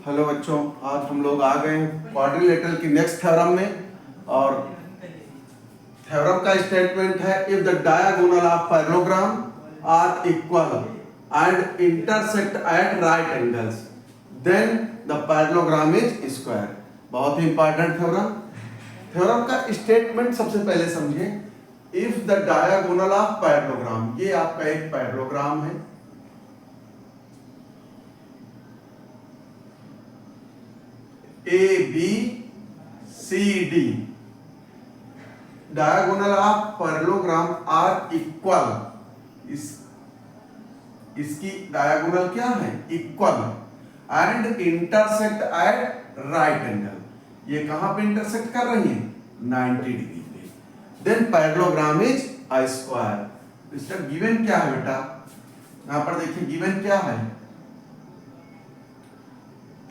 Hello बच्चों, आज हम लोग आ गए हैं क्वाड्रिलेटरल की नेक्स्ट थ्योरम में। और थ्योरम का स्टेटमेंट है, if the diagonal of parallelogram are equal and intersect at right angles then the parallelogram is square. बहुत ही इंपॉर्टेंट थ्योरम। थ्योरम का स्टेटमेंट सबसे पहले समझिए। If the diagonal of parallelogram, ये आपका एक पैरेललोग्राम है। A B C D, diagonal of parallelogram are equal. इसकी डायगोनल क्या है? Equal and intersect at right angle. ये कहां पे इंटरसेक्ट कर रही है? 90 डिग्री पे। Then parallelogram is a square. इसका गिवन क्या है बेटा? यहां पर देखिए गिवन क्या है।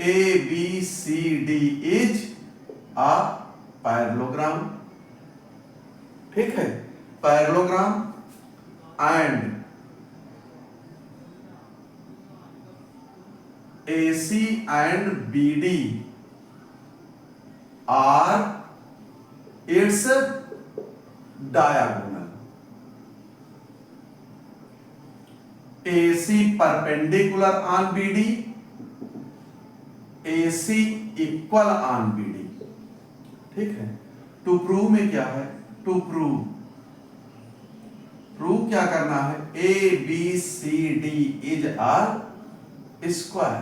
A B C D is a parallelogram, ठीक है। Parallelogram and AC and BD are its diagonal. AC perpendicular on BD, AC equal on BD, ठीक है। टू प्रूव में क्या है? टू प्रूव क्या करना है? A B C D is are square.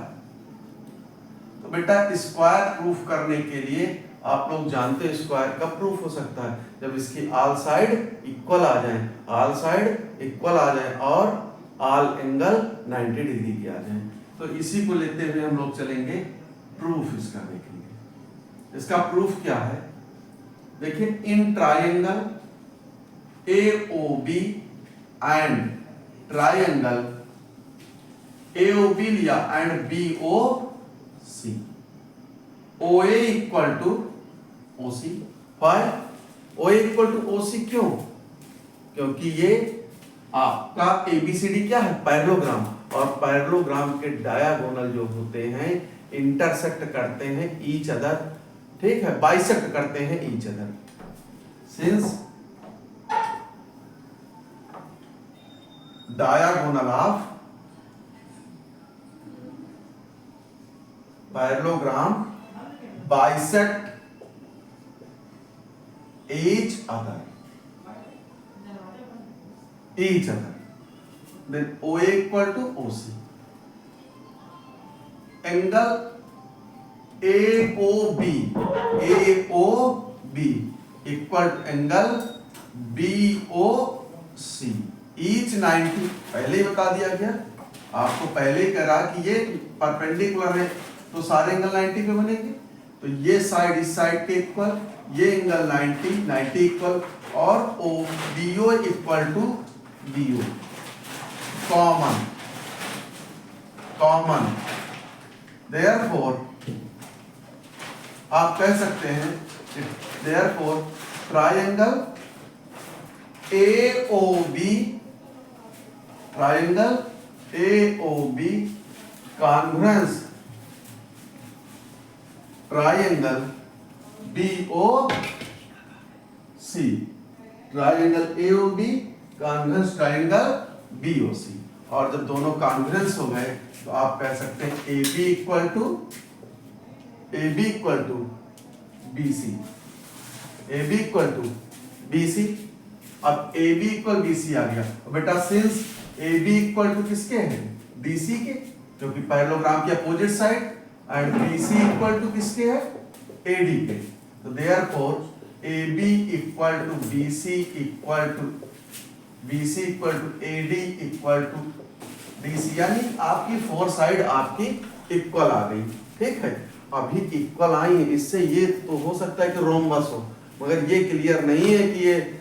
तो बेटा स्क्वायर प्रूफ करने के लिए आप लोग जानते हैं स्क्वायर कब प्रूफ हो सकता है? जब इसकी ऑल साइड इक्वल आ जाए, ऑल साइड इक्वल आ जाए और ऑल एंगल 90 डिग्री की आ जाए। तो इसी को लेते हुए हम लोग चलेंगे प्रूफ इसका देखेंगे। इसका प्रूफ क्या है? देखिए, in triangle AOB and triangle AOB लिया and BOC, OA equal to OC। Five OA equal to OC क्यों? क्योंकि ये आपका ABCD क्या है? पैरेललोग्राम। और पैरेललोग्राम के डायगोनल जो होते हैं इंटरसेक्ट करते हैं ईच अदर, ठीक है, बाइसेक्ट करते हैं each other. Since diagonal of parallelogram bisect each other, then OA equal to OC। Angle AOB equal to angle BOC each 90। पहले ही बता दिया गया आपको, पहले ही करा कि ये परपेंडिकुलर है तो सारे एंगल 90 पे बनेंगे। तो ये साइड इस साइड के इक्वल, ये एंगल 90 इक्वल, और BO equal to BO common. Therefore आप कह सकते हैं, therefore triangle AOB congruence triangle BOC, triangle AOB congruence triangle BOC। और जब दोनों कॉन्ग्रुएंस हो गए तो आप कह सकते हैं AB equal to BC, AB equal to BC। अब AB इक्वल BC आ गया तो बेटा सिंस AB इक्वल टू किसके है? BC के, जो कि पैरेललोग्राम की opposite side, and BC equal to किसके है? AD के। तो therefore AB equal to BC equal to AD equal to BC, यानी आपकी फोर साइड आपकी इक्वल आ गई, ठीक है। अभी इक्वल आई है, इससे ये तो हो सकता है कि रोम्बस हो, मगर ये क्लियर नहीं है कि ये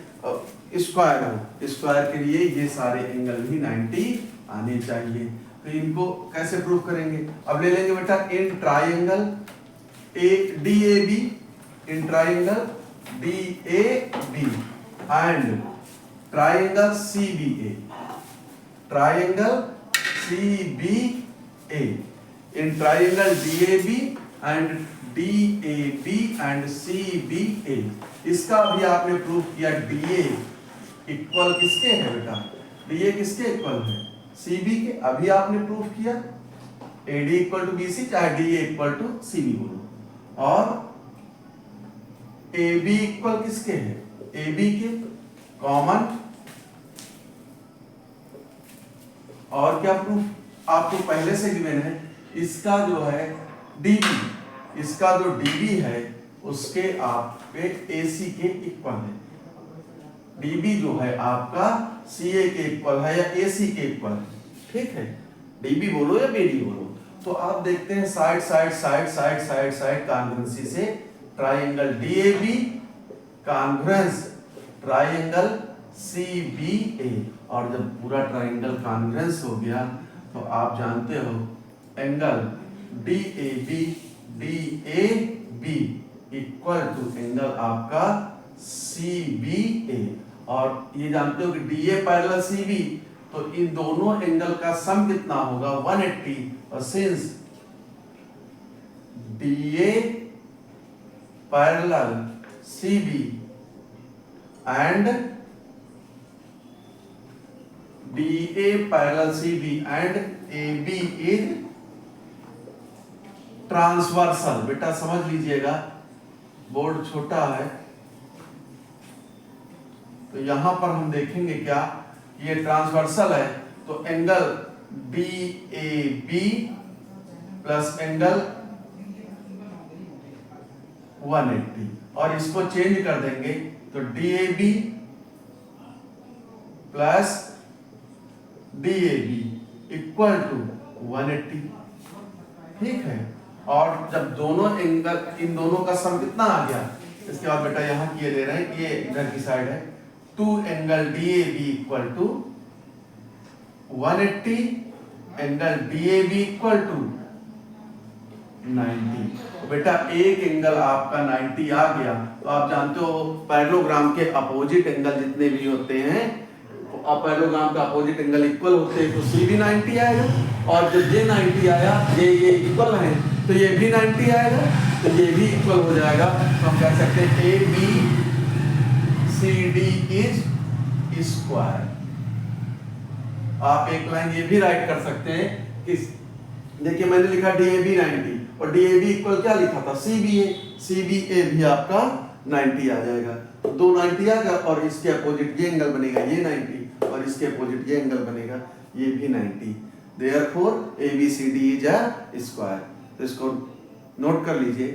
स्क्वायर हो। स्क्वायर के लिए ये सारे एंगल भी 90 आने चाहिए। तो इनको कैसे प्रूफ करेंगे? अब ले लेंगे बेटा in triangle DAB, in triangle DAB and triangle CBA, triangle CBA। In triangle DAB and DAB and CBA। इसका भी आपने प्रूव किया DA इक्वल किसके है बेटा, DA किसके इक्वल है, CB के। अभी आपने प्रूव किया AD इक्वल टू BC, चाहे DA इक्वल टू CB बोलो। और AB इक्वल किसके है, AB के कॉमन। और क्या प्रूफ आपको पहले से गिवन है, इसका जो है DB, इसका जो DB है उसके आपके AC के इक्वल है। DB जो है आपका CA के इक्वल है या AC के इक्वल है, ठीक है। DB बोलो या BD बोलो। तो आप देखते हैं side side side side side side congruency से triangle DAB congruence triangle CBA। और जब पूरा ट्राइंगल कॉन्ग्रुएंस हो गया तो आप जानते हो angle DAB equal to angle आपका CBA। और ये जानते हो कि DA पैरेलल CB, तो इन दोनों एंगल का सम कितना होगा 180। और since DA parallel CB and DA parallel CB and AB is transversal. बेटा समझ लीजिएगा, बोर्ड छोटा है तो यहां पर हम देखेंगे क्या, ये ट्रांसवर्सल है तो एंगल DAB प्लस एंगल 180, और इसको चेंज कर देंगे तो DAB plus DAB equal to 180, ठीक है। और जब दोनों एंगल, इन दोनों का सम कितना आ गया, इसके बाद बेटा यहां किए दे रहे हैं, ये इधर की साइड है, 2 angle DAB equal to 180, angle DAB equal to 90। तो बेटा एक एंगल आपका 90 आ गया। तो आप जानते हो पैरेललोग्राम के अपोजिट एंगल जितने भी होते हैं, पैरेललोग्राम का अपोजिट एंगल इक्वल होते हैं, तो C भी 90 आएगा। और जब ये 90 आया, ये इक्वल है तो ये भी 90 आएगा, तो ये भी इक्वल हो जाएगा। तो हम कह सकते हैं ABCD इज स्क्वायर। आप एक लाइन ये भी राइट कर सकते हैं कि देखिए मैंने लिखा DAB 90 और DAB इक्वल क्या लिखा था CBA भी आपका 90 आ जाएगा। तो दो 90 आ गया और इसके अपोजिट ये एंगल बनेगा ये 90, और इसके अपोजिट ये एंगल बनेगा ये भी 90। Therefore ABCD is a square. तो इसको नोट कर लीजिए।